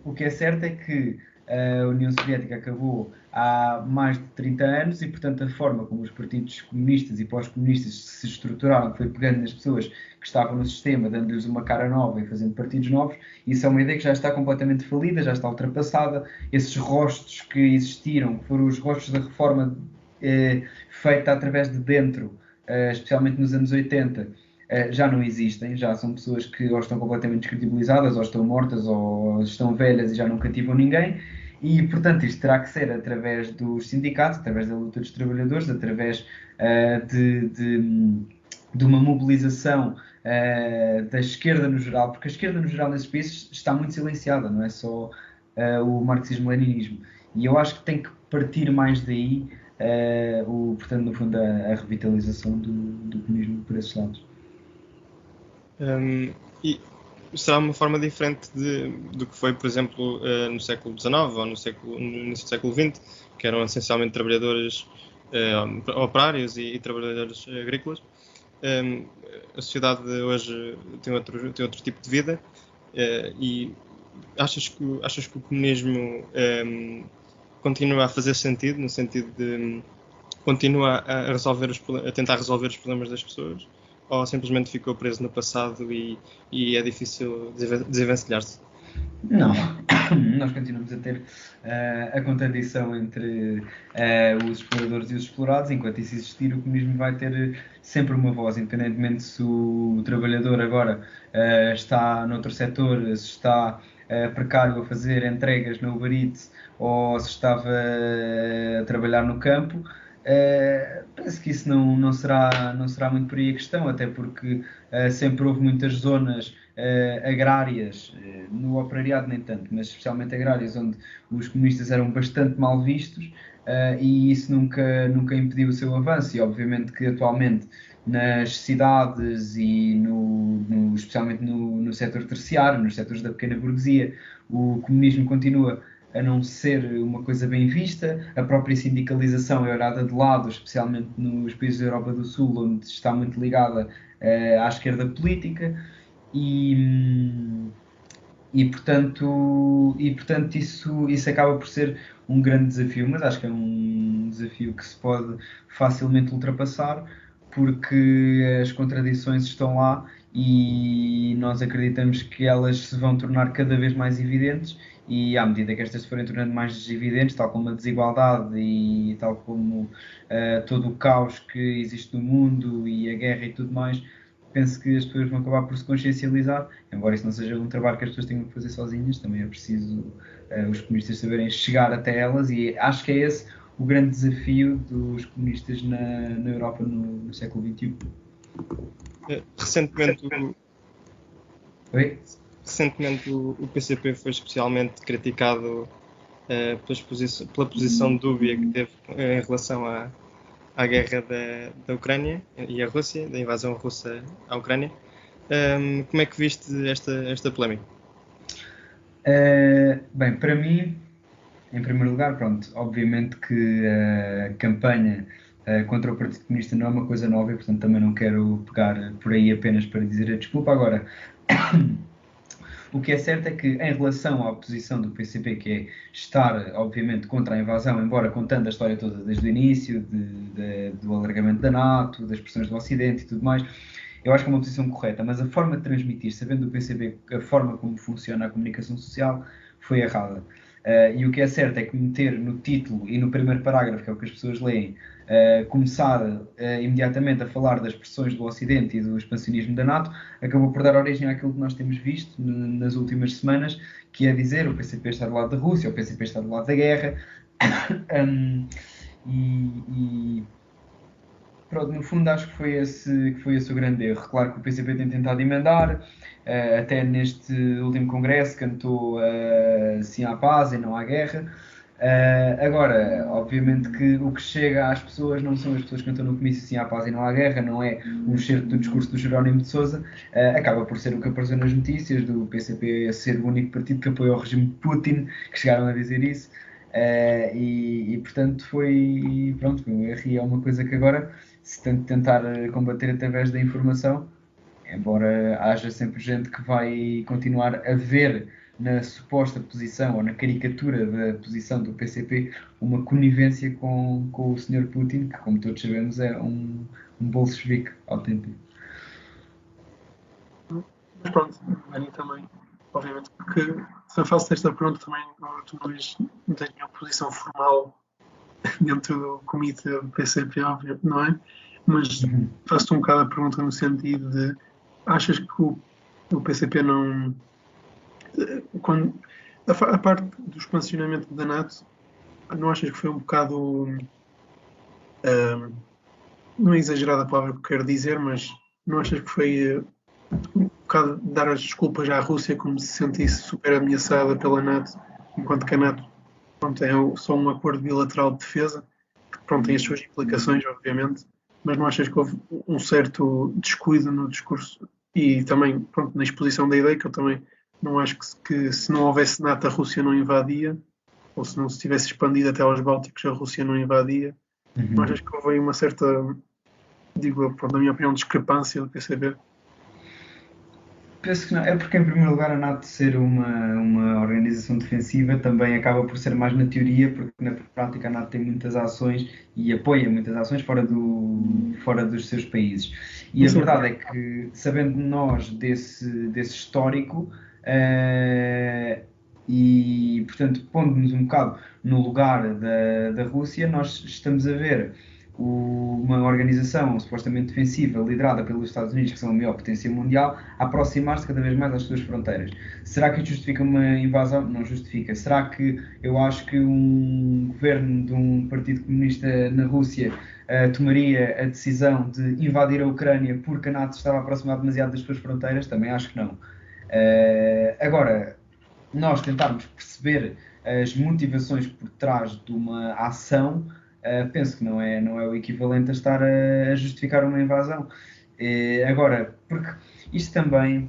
o que é certo é que a União Soviética acabou há mais de 30 anos e, portanto, a forma como os partidos comunistas e pós-comunistas se estruturaram foi pegando nas pessoas que estavam no sistema, dando-lhes uma cara nova e fazendo partidos novos. Isso é uma ideia que já está completamente falida, já está ultrapassada. Esses rostos que existiram, que foram os rostos da reforma feita através de dentro, especialmente nos anos 80, já não existem, já são pessoas que ou estão completamente descredibilizadas, ou estão mortas, ou estão velhas e já não cativam ninguém. E, portanto, isto terá que ser através dos sindicatos, através da luta dos trabalhadores, através de uma mobilização da esquerda no geral, porque a esquerda no geral nesses países está muito silenciada, não é só o marxismo-leninismo. E eu acho que tem que partir mais daí, portanto, no fundo, a revitalização do comunismo por esses lados. E será uma forma diferente do que foi, por exemplo, no século XIX ou no início do século XX, que eram essencialmente trabalhadores operários e trabalhadores agrícolas. A sociedade de hoje tem outro tipo de vida e achas que o comunismo continua a fazer sentido, no sentido de continua a tentar resolver os problemas das pessoas, ou simplesmente ficou preso no passado e é difícil desenvencilhar-se? Não, nós continuamos a ter a contradição entre os exploradores e os explorados. Enquanto isso existir, o comunismo vai ter sempre uma voz, independentemente se o trabalhador agora está noutro setor, se está precário a fazer entregas na Uber Eats ou se estava a trabalhar no campo. Penso que isso não será muito por aí a questão, até porque sempre houve muitas zonas agrárias, no operariado nem tanto, mas especialmente agrárias, onde os comunistas eram bastante mal vistos, e isso nunca impediu o seu avanço. E obviamente que atualmente nas cidades e especialmente no setor terciário, nos setores da pequena burguesia, o comunismo continua a não ser uma coisa bem vista. A própria sindicalização é olhada de lado, especialmente nos países da Europa do Sul, onde está muito ligada à esquerda política. E portanto isso acaba por ser um grande desafio, mas acho que é um desafio que se pode facilmente ultrapassar, porque as contradições estão lá e nós acreditamos que elas se vão tornar cada vez mais evidentes, e à medida que estas se forem tornando mais evidentes, tal como a desigualdade e tal como todo o caos que existe no mundo e a guerra e tudo mais, penso que as pessoas vão acabar por se consciencializar, embora isso não seja um trabalho que as pessoas tenham que fazer sozinhas, também é preciso os comunistas saberem chegar até elas, e acho que é esse o grande desafio dos comunistas na Europa no século XXI. Recentemente o PCP foi especialmente criticado pela posição dúbia que teve em relação à guerra da Ucrânia e à Rússia, da invasão russa à Ucrânia. Como é que viste esta polémica? Bem, para mim, em primeiro lugar, pronto, obviamente que a campanha contra o Partido Comunista não é uma coisa nova e, portanto, também não quero pegar por aí apenas para dizer a desculpa. Agora, o que é certo é que, em relação à posição do PCP, que é estar, obviamente, contra a invasão, embora contando a história toda desde o início, do alargamento da NATO, das pressões do Ocidente e tudo mais, eu acho que é uma posição correta, mas a forma de transmitir, sabendo do PCP a forma como funciona a comunicação social, foi errada. E o que é certo é que meter no título e no primeiro parágrafo, que é o que as pessoas leem, começar imediatamente a falar das pressões do Ocidente e do expansionismo da NATO, acabou por dar origem àquilo que nós temos visto nas últimas semanas, que é dizer o PCP está do lado da Rússia, o PCP está do lado da guerra. E pronto, no fundo acho que foi esse o grande erro. Claro que o PCP tem tentado emendar, até neste último congresso cantou sim à paz e não à guerra. Agora, obviamente que o que chega às pessoas não são as pessoas que cantam no comício sim à paz e não à guerra, não é um excerto do discurso do Jerónimo de Sousa, acaba por ser o que apareceu nas notícias, do PCP ser o único partido que apoia o regime de Putin, que chegaram a dizer isso. Portanto foi um erro e é uma coisa que agora se tem de tentar combater através da informação, embora haja sempre gente que vai continuar a ver na suposta posição ou na caricatura da posição do PCP uma conivência com o Sr. Putin, que como todos sabemos é um bolchevique autêntico. Mas pronto, Dani também, obviamente, porque se eu faço esta pergunta também, tu não vês, não tens nenhuma posição formal dentro do comitê do PCP, óbvio, não é? Mas faço-te um bocado a pergunta no sentido de, achas que o PCP não... Quando, a parte do expansionamento da NATO, não achas que foi um bocado... não é exagerada a palavra que eu quero dizer, mas não achas que foi um bocado dar as desculpas à Rússia como se sentisse super ameaçada pela NATO, enquanto que a NATO, pronto, é só um acordo bilateral de defesa, que pronto, tem as suas implicações, obviamente, mas não achas que houve um certo descuido no discurso e também, pronto, na exposição da ideia, que eu também não acho que se não houvesse NATO a Rússia não invadia, ou se não se tivesse expandido até aos Bálticos a Rússia não invadia. Não achas que houve aí uma certa, digo, pronto, na minha opinião, discrepância do PCB? Penso que não. É porque, em primeiro lugar, a NATO ser uma organização defensiva também acaba por ser mais na teoria, porque na prática a NATO tem muitas ações e apoia muitas ações fora dos seus países. E a verdade é que, sabendo nós desse histórico, e, portanto, pondo-nos um bocado no lugar da Rússia, nós estamos a ver uma organização supostamente defensiva liderada pelos Estados Unidos, que são a maior potência mundial, a aproximar-se cada vez mais às suas fronteiras. Será que isto justifica uma invasão? Não justifica. Será que eu acho que um governo de um partido comunista na Rússia tomaria a decisão de invadir a Ucrânia porque a NATO estava a aproximar demasiado das suas fronteiras? Também acho que não. Agora, nós tentarmos perceber as motivações por trás de uma ação, penso que não é o equivalente a estar a justificar uma invasão. Agora, porque isto também,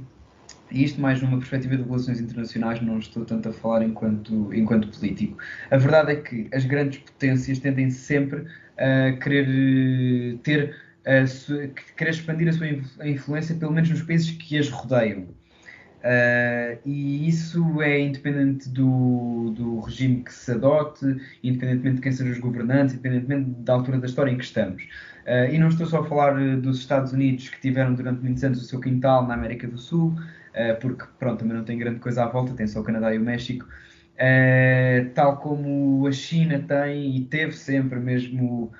e isto mais numa perspectiva de relações internacionais, não estou tanto a falar enquanto político. A verdade é que as grandes potências tendem sempre a querer querer expandir a sua influência, pelo menos nos países que as rodeiam. E isso é independente do regime que se adote, independentemente de quem sejam os governantes, independentemente da altura da história em que estamos. E não estou só a falar dos Estados Unidos, que tiveram durante muitos anos o seu quintal na América do Sul, porque pronto, também não tem grande coisa à volta, tem só o Canadá e o México, tal como a China tem e teve sempre mesmo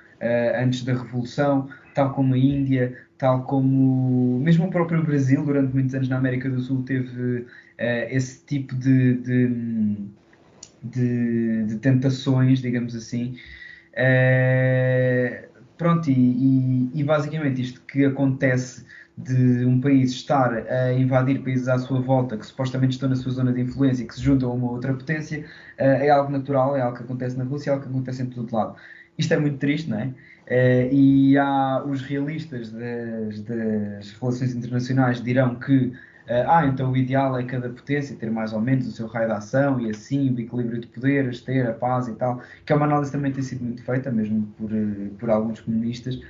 antes da Revolução, tal como a Índia, tal como mesmo o próprio Brasil, durante muitos anos na América do Sul, teve esse tipo de tentações, digamos assim. Pronto, e basicamente isto que acontece de um país estar a invadir países à sua volta que supostamente estão na sua zona de influência e que se juntam a uma outra potência, é algo natural, é algo que acontece na Rússia, é algo que acontece em todo lado. Isto é muito triste, não é? E há os realistas das relações internacionais dirão que então o ideal é cada potência ter mais ou menos o seu raio de ação e assim o equilíbrio de poderes, ter a paz e tal, que é uma análise que também tem sido muito feita, mesmo por alguns comunistas,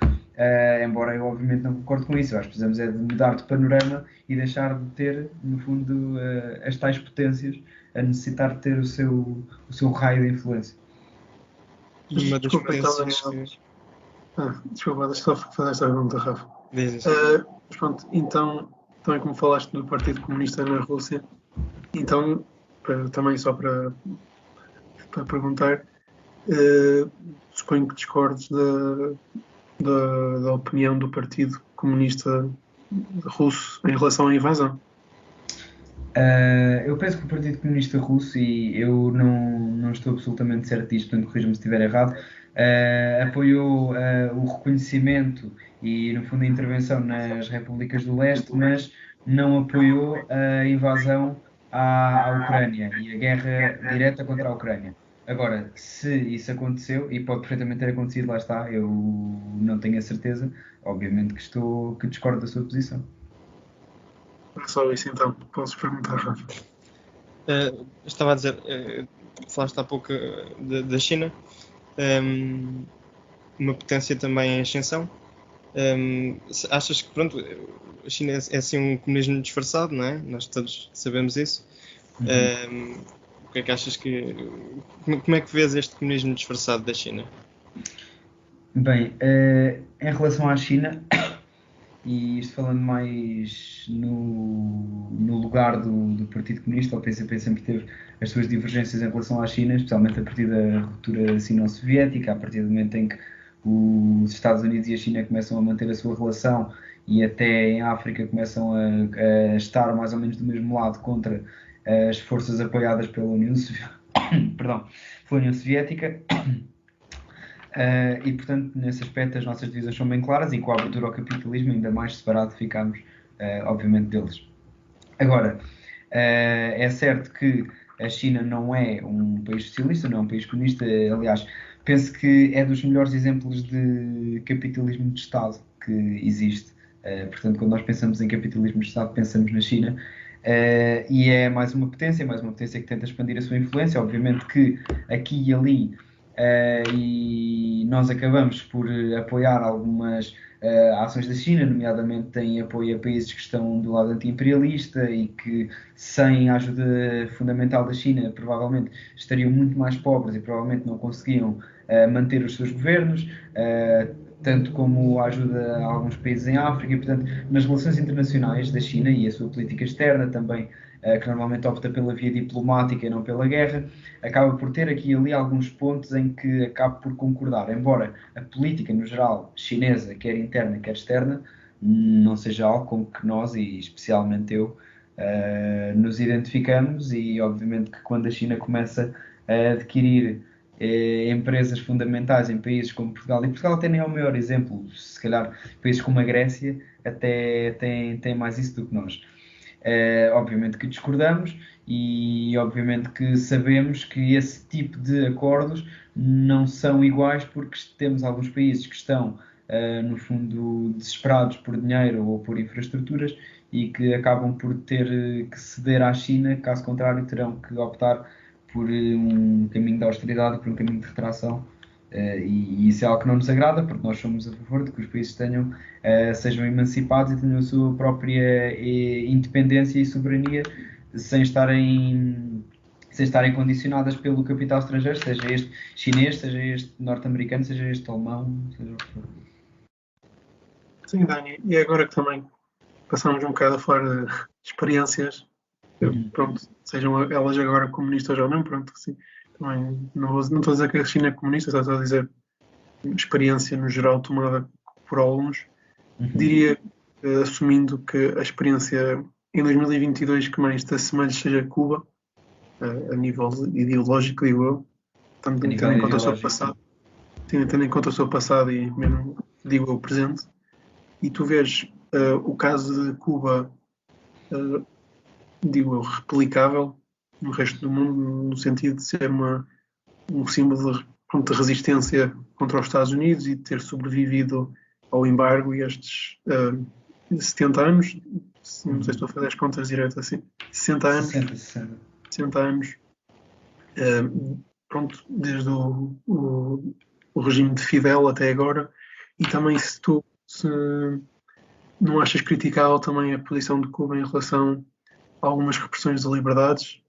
embora eu obviamente não concordo com isso. Eu acho que precisamos é de mudar de panorama e deixar de ter, no fundo, as tais potências a necessitar de ter o seu raio de influência. Uma das Desculpa, potências desculpa, deixa só fazer esta pergunta, Rafa. Pronto, então é como falaste do Partido Comunista na Rússia, então também só para para perguntar, suponho que discordes da opinião do Partido Comunista Russo em relação à invasão. Eu penso que o Partido Comunista Russo, e eu não estou absolutamente certo disto, portanto corrija-me se estiver errado, apoiou o reconhecimento e, no fundo, a intervenção nas repúblicas do leste, mas não apoiou a invasão à Ucrânia e a guerra direta contra a Ucrânia. Agora, se isso aconteceu, e pode perfeitamente ter acontecido, lá está, eu não tenho a certeza, obviamente que discordo da sua posição. É só isso então, posso perguntar, Rafa. Estava a dizer, falaste há pouco da China, uma potência também em ascensão. Achas que, pronto, a China é assim um comunismo disfarçado, não é? Nós todos sabemos isso. O que é que achas como é que vês este comunismo disfarçado da China? Bem, em relação à China, e isto falando mais no lugar do Partido Comunista, o PCP sempre teve as suas divergências em relação à China, especialmente a partir da ruptura sino-soviética, a partir do momento em que os Estados Unidos e a China começam a manter a sua relação e até em África começam a estar mais ou menos do mesmo lado contra as forças apoiadas pela pela União Soviética. E, portanto, nesse aspecto as nossas divisões são bem claras e com a abertura ao capitalismo ainda mais separado ficamos, obviamente, deles. Agora, é certo que a China não é um país socialista, não é um país comunista, aliás, penso que é dos melhores exemplos de capitalismo de Estado que existe. Portanto, quando nós pensamos em capitalismo de Estado, pensamos na China. E é mais uma potência que tenta expandir a sua influência. Obviamente que aqui e ali e nós acabamos por apoiar algumas ações da China, nomeadamente em apoio a países que estão do lado anti-imperialista e que, sem a ajuda fundamental da China, provavelmente estariam muito mais pobres e provavelmente não conseguiam manter os seus governos, tanto como a ajuda a alguns países em África. E, portanto, nas relações internacionais da China e a sua política externa também, que normalmente opta pela via diplomática e não pela guerra, acaba por ter aqui e ali alguns pontos em que acaba por concordar, embora a política no geral chinesa, quer interna, quer externa, não seja algo com que nós, e especialmente eu, nos identificamos. E obviamente que quando a China começa a adquirir empresas fundamentais em países como Portugal, e Portugal até nem é o maior exemplo, se calhar países como a Grécia até têm mais isso do que nós. Obviamente que discordamos e obviamente que sabemos que esse tipo de acordos não são iguais, porque temos alguns países que estão, no fundo, desesperados por dinheiro ou por infraestruturas e que acabam por ter que ceder à China, caso contrário terão que optar por um caminho de austeridade, por um caminho de retração. E isso é algo que não nos agrada, porque nós somos a favor de que os países sejam emancipados e tenham a sua própria independência e soberania, sem estarem condicionadas pelo capital estrangeiro, seja este chinês, seja este norte-americano, seja este alemão, seja o que for. Sim, Dani, e agora que também passamos um bocado a falar de experiências, pronto, sejam elas agora comunistas ou não, pronto, assim, também não estou a dizer que a China é comunista, só estou a dizer experiência no geral tomada por alguns. Diria, assumindo que a experiência em 2022 que mais te assemelha seja Cuba, a nível ideológico, digo eu, tendo em conta o seu passado, tendo em conta o seu passado e mesmo, digo eu, presente, e tu vês o caso de Cuba, digo eu, replicável no resto do mundo, no sentido de ser um símbolo de resistência contra os Estados Unidos e de ter sobrevivido ao embargo e estes 70 anos, não sei se estou a fazer as contas direto assim, 60 anos, 60 anos, pronto, desde o regime de Fidel até agora. E também se não achas criticável também a posição de Cuba em relação a algumas repressões de liberdades,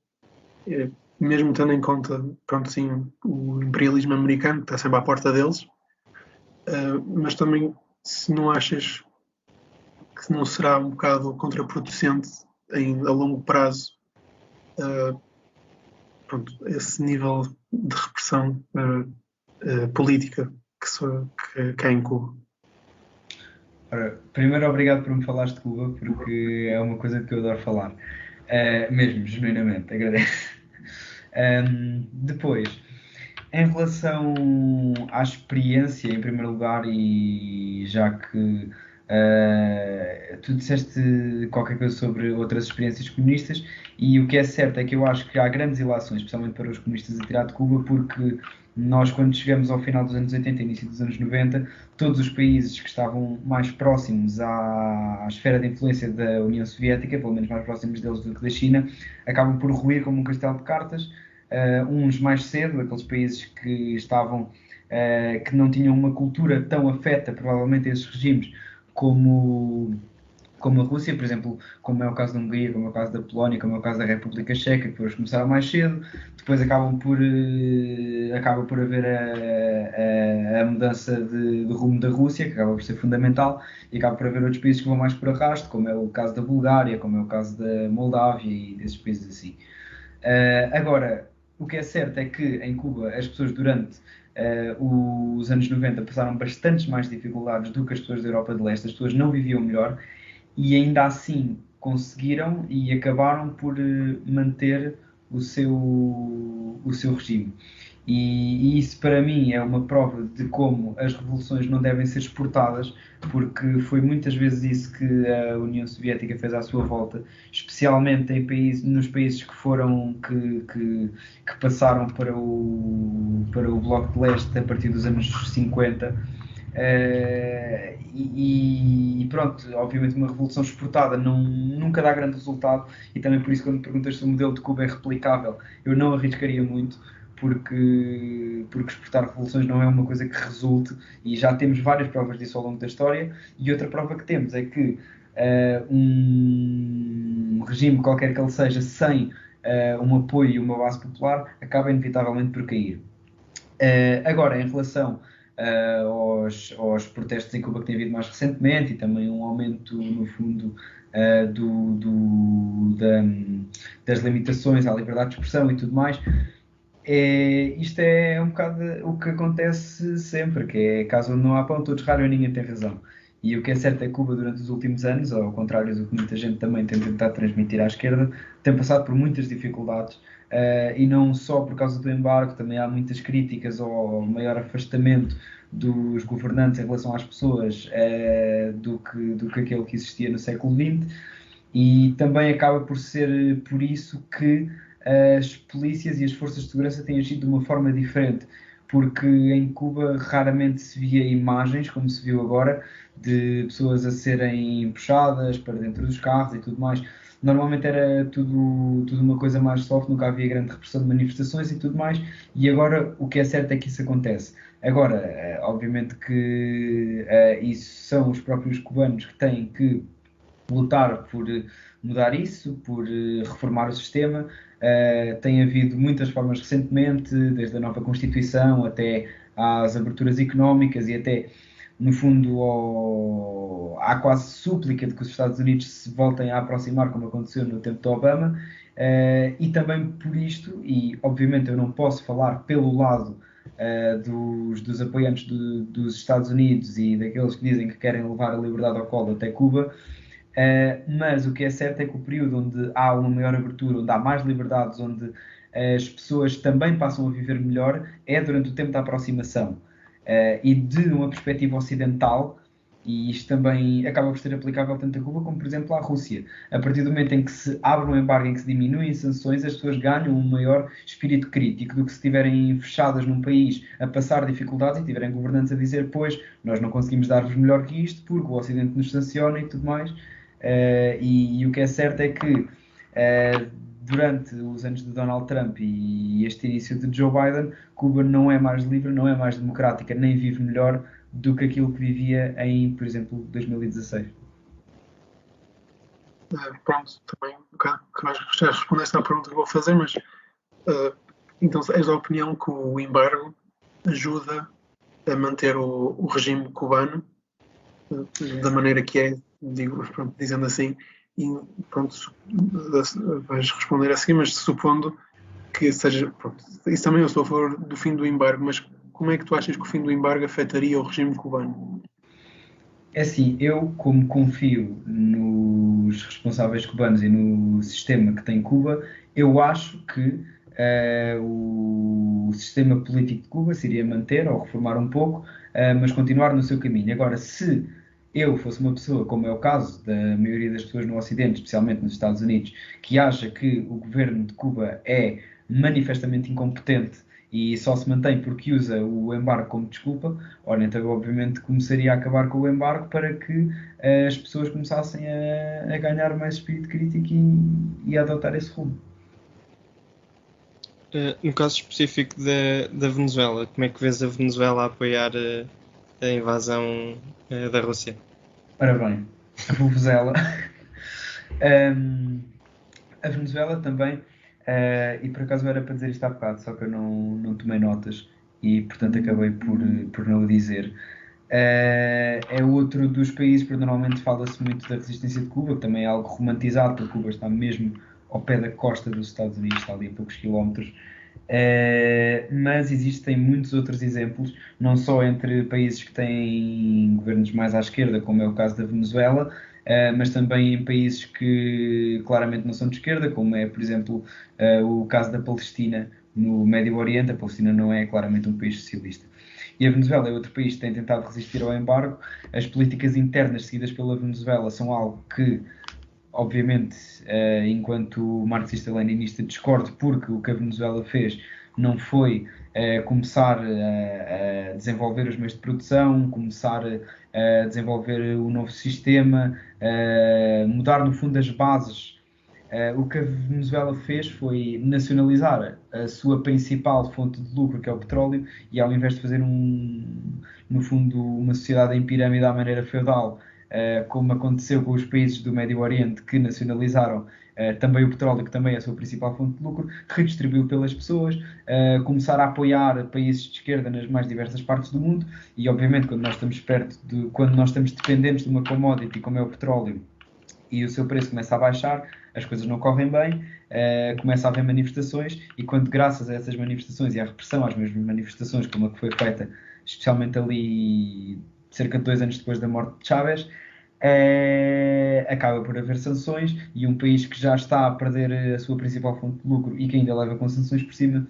mesmo tendo em conta, pronto, sim, o imperialismo americano que está sempre à porta deles, mas também se não achas que não será um bocado contraproducente a longo prazo, pronto, esse nível de repressão política que há em Cuba. Ora, primeiro, obrigado por me falares de Cuba, porque é uma coisa que eu adoro falar. Mesmo, genuinamente, agradeço. Depois, em relação à experiência, em primeiro lugar, e já que tu disseste qualquer coisa sobre outras experiências comunistas, e o que é certo é que eu acho que há grandes ilações, especialmente para os comunistas, a tirar de Cuba, porque nós, quando chegamos ao final dos anos 80 e início dos anos 90, todos os países que estavam mais próximos à esfera de influência da União Soviética, pelo menos mais próximos deles do que da China, acabam por ruir como um castelo de cartas. Uns mais cedo, aqueles países que estavam, que não tinham uma cultura tão afeta, provavelmente, a esses regimes, como a Rússia, por exemplo, como é o caso da Hungria, como é o caso da Polónia, como é o caso da República Checa, que depois começaram mais cedo, depois acaba por haver a mudança de rumo da Rússia, que acaba por ser fundamental, e acaba por haver outros países que vão mais por arrasto, como é o caso da Bulgária, como é o caso da Moldávia e desses países assim. Agora, o que é certo é que em Cuba as pessoas durante os anos 90 passaram bastantes mais dificuldades do que as pessoas da Europa de Leste, as pessoas não viviam melhor e ainda assim conseguiram e acabaram por manter o seu regime. E isso para mim é uma prova de como as revoluções não devem ser exportadas, porque foi muitas vezes isso que a União Soviética fez à sua volta, especialmente nos países que passaram para o Bloco de Leste a partir dos anos 50. E pronto, obviamente uma revolução exportada nunca dá grande resultado, e também por isso, quando me perguntas se o modelo de Cuba é replicável, eu não arriscaria muito, porque exportar revoluções não é uma coisa que resulte, e já temos várias provas disso ao longo da história. E outra prova que temos é que um regime, qualquer que ele seja, sem um apoio e uma base popular, acaba inevitavelmente por cair. Agora, em relação aos protestos em Cuba que tem havido mais recentemente, e também um aumento, no fundo, das limitações à liberdade de expressão e tudo mais, isto é um bocado o que acontece sempre, que é caso onde não há pão, todos ralham e ninguém tem razão. E o que é certo é que Cuba, durante os últimos anos, ao contrário do que muita gente também tem tentado transmitir à esquerda, tem passado por muitas dificuldades, e não só por causa do embargo, também há muitas críticas ao maior afastamento dos governantes em relação às pessoas do que aquele que existia no século XX, e também acaba por ser por isso que as polícias e as forças de segurança têm agido de uma forma diferente, porque em Cuba raramente se via imagens, como se viu agora, de pessoas a serem puxadas para dentro dos carros e tudo mais. Normalmente era tudo uma coisa mais soft, nunca havia grande repressão de manifestações e tudo mais, e agora o que é certo é que isso acontece. Agora, obviamente que isso são os próprios cubanos que têm que lutar por mudar isso, por reformar o sistema. Tem havido muitas formas recentemente, desde a nova Constituição até às aberturas económicas, e até, no fundo, há quase súplica de que os Estados Unidos se voltem a aproximar, como aconteceu no tempo de Obama. E também por isto, e obviamente eu não posso falar pelo lado dos apoiantes dos Estados Unidos e daqueles que dizem que querem levar a liberdade ao colo até Cuba, mas o que é certo é que o período onde há uma maior abertura, onde há mais liberdades, onde as pessoas também passam a viver melhor, é durante o tempo da aproximação. E de uma perspectiva ocidental, e isto também acaba por ser aplicável tanto a Cuba como, por exemplo, à Rússia. A partir do momento em que se abre um embargo, em que se diminuem sanções, as pessoas ganham um maior espírito crítico do que se estiverem fechadas num país a passar dificuldades e tiverem governantes a dizer: pois, nós não conseguimos dar-vos melhor que isto porque o Ocidente nos sanciona e tudo mais. E o que é certo é que durante os anos de Donald Trump e este início de Joe Biden, Cuba não é mais livre, não é mais democrática, nem vive melhor do que aquilo que vivia em, por exemplo, 2016. Pronto, também que já respondeste à pergunta que vou fazer, mas então és da opinião que o embargo ajuda a manter o regime cubano da maneira que é, pronto, dizendo assim, e pronto, vais responder assim, mas supondo que seja. Pronto, isso também eu sou a favor do fim do embargo, mas como é que tu achas que o fim do embargo afetaria o regime cubano? É assim, eu como confio nos responsáveis cubanos e no sistema que tem Cuba, eu acho que o sistema político de Cuba se iria manter ou reformar um pouco, mas continuar no seu caminho. Agora, se eu fosse uma pessoa, como é o caso da maioria das pessoas no Ocidente, especialmente nos Estados Unidos, que acha que o governo de Cuba é manifestamente incompetente e só se mantém porque usa o embargo como desculpa, ora, então eu obviamente começaria a acabar com o embargo para que as pessoas começassem a ganhar mais espírito crítico e a adotar esse rumo. No caso específico da Venezuela, como é que vês a Venezuela a apoiar a invasão da Rússia? Ora bem, a Vuvuzela. A Venezuela também, e por acaso era para dizer isto há bocado, só que eu não tomei notas e portanto acabei por não o dizer. É outro dos países, porque normalmente fala-se muito da resistência de Cuba, que também é algo romantizado, porque Cuba está mesmo ao pé da costa dos Estados Unidos, está ali a poucos quilómetros. Mas existem muitos outros exemplos, não só entre países que têm governos mais à esquerda, como é o caso da Venezuela, mas também em países que claramente não são de esquerda, como é, por exemplo, o caso da Palestina no Médio Oriente. A Palestina não é claramente um país socialista. E a Venezuela é outro país que tem tentado resistir ao embargo. As políticas internas seguidas pela Venezuela são algo que, obviamente, enquanto marxista-leninista, discordo, porque o que a Venezuela fez não foi começar a desenvolver os meios de produção, começar a desenvolver o novo sistema, mudar no fundo as bases. O que a Venezuela fez foi nacionalizar a sua principal fonte de lucro, que é o petróleo, e ao invés de fazer no fundo uma sociedade em pirâmide à maneira feudal, como aconteceu com os países do Médio Oriente que nacionalizaram também o petróleo, que também é a sua principal fonte de lucro, redistribuiu pelas pessoas, começar a apoiar países de esquerda nas mais diversas partes do mundo. E obviamente quando nós estamos dependentes de uma commodity como é o petróleo e o seu preço começa a baixar, as coisas não correm bem, começa a haver manifestações, e quando, graças a essas manifestações e à repressão às mesmas manifestações, como a que foi feita especialmente ali cerca de 2 anos depois da morte de Chávez, acaba por haver sanções, e um país que já está a perder a sua principal fonte de lucro e que ainda leva com sanções por cima,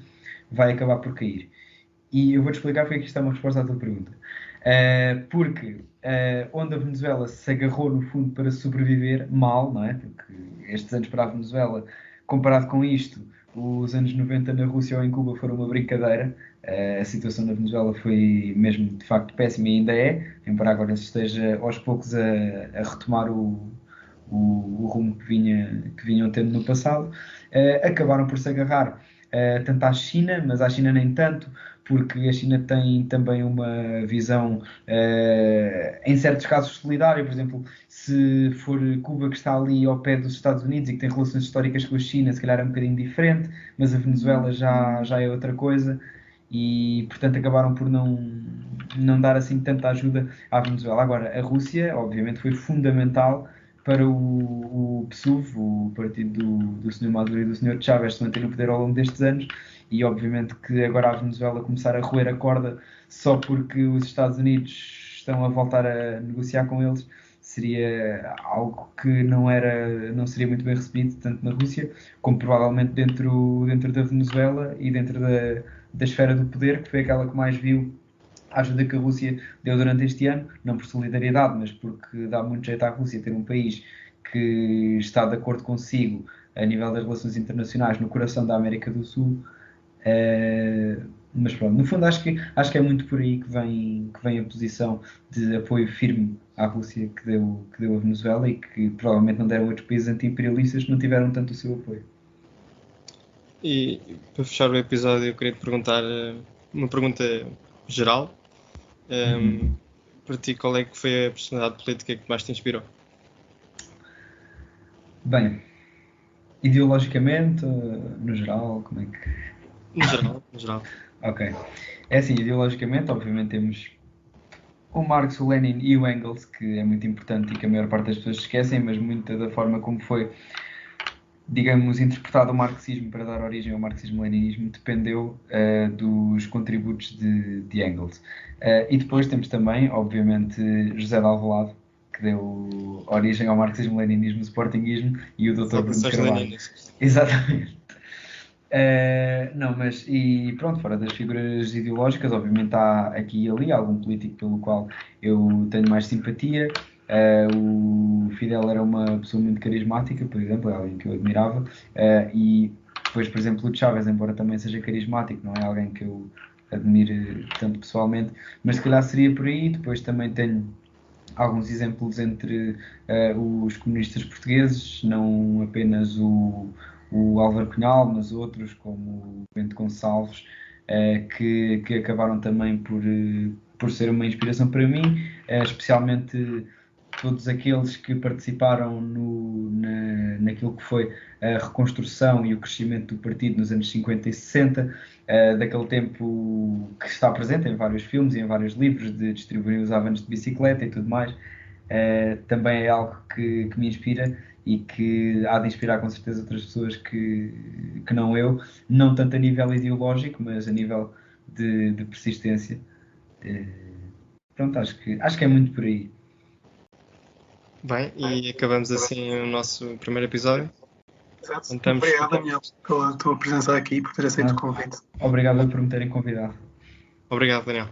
vai acabar por cair. E eu vou-te explicar porque é que isto é uma resposta à tua pergunta. Porque onde a Venezuela se agarrou no fundo para sobreviver, mal, não é? Porque estes anos para a Venezuela, comparado com isto, os anos 90 na Rússia ou em Cuba foram uma brincadeira. A situação na Venezuela foi mesmo de facto péssima e ainda é, embora agora se esteja aos poucos a retomar o rumo que vinham tendo no passado. Acabaram por se agarrar tanto à China, mas à China nem tanto, porque a China tem também uma visão, em certos casos, solidária. Por exemplo, se for Cuba, que está ali ao pé dos Estados Unidos e que tem relações históricas com a China, se calhar é um bocadinho diferente, mas a Venezuela já é outra coisa, e portanto acabaram por não dar assim tanta ajuda à Venezuela. Agora, a Rússia, obviamente, foi fundamental para o PSUV, o partido do Sr. Maduro e do Sr. Chávez, se manter no poder ao longo destes anos. E obviamente que agora a Venezuela começar a roer a corda só porque os Estados Unidos estão a voltar a negociar com eles seria algo que não seria muito bem recebido, tanto na Rússia como provavelmente dentro da Venezuela e dentro da esfera do poder, que foi aquela que mais viu a ajuda que a Rússia deu durante este ano, não por solidariedade, mas porque dá muito jeito à Rússia ter um país que está de acordo consigo a nível das relações internacionais no coração da América do Sul. Mas pronto, no fundo acho que é muito por aí que vem a posição de apoio firme à Rússia que deu a Venezuela, e que provavelmente não deram outros países anti-imperialistas que não tiveram tanto o seu apoio. E para fechar o episódio, eu queria te perguntar uma pergunta geral. Para ti, qual é que foi a personalidade política que mais te inspirou? Bem, ideologicamente, no geral, como é que... No geral. Ok. É assim, ideologicamente, obviamente temos o Marx, o Lenin e o Engels, que é muito importante e que a maior parte das pessoas esquecem, mas muita da forma como foi digamos, interpretado o marxismo para dar origem ao marxismo-leninismo dependeu dos contributos de Engels. E depois temos também, obviamente, José de Alvalade, que deu origem ao marxismo-leninismo, sportinguismo, e o Dr. Bruno de Carvalho. Exatamente. Não, mas, e pronto, fora das figuras ideológicas, obviamente há aqui e ali algum político pelo qual eu tenho mais simpatia. O Fidel era uma pessoa muito carismática, por exemplo, é alguém que eu admirava. E depois, por exemplo, o Chávez, embora também seja carismático, não é alguém que eu admire tanto pessoalmente, mas se calhar seria por aí. Depois também tenho alguns exemplos entre os comunistas portugueses, não apenas o Álvaro Cunhal, mas outros como o Bento Gonçalves, que acabaram também por ser uma inspiração para mim, especialmente todos aqueles que participaram naquilo que foi a reconstrução e o crescimento do partido nos anos 50 e 60, daquele tempo que está presente em vários filmes e em vários livros, de distribuir os avanos de bicicleta e tudo mais. Também é algo que me inspira e que há de inspirar com certeza outras pessoas que não eu, não tanto a nível ideológico, mas a nível de persistência. Pronto, acho que é muito por aí. Bem, e acabamos assim o nosso primeiro episódio. Exato. Obrigado, Daniel, pela tua presença aqui, por ter aceito o convite. Obrigado por me terem convidado. Obrigado, Daniel.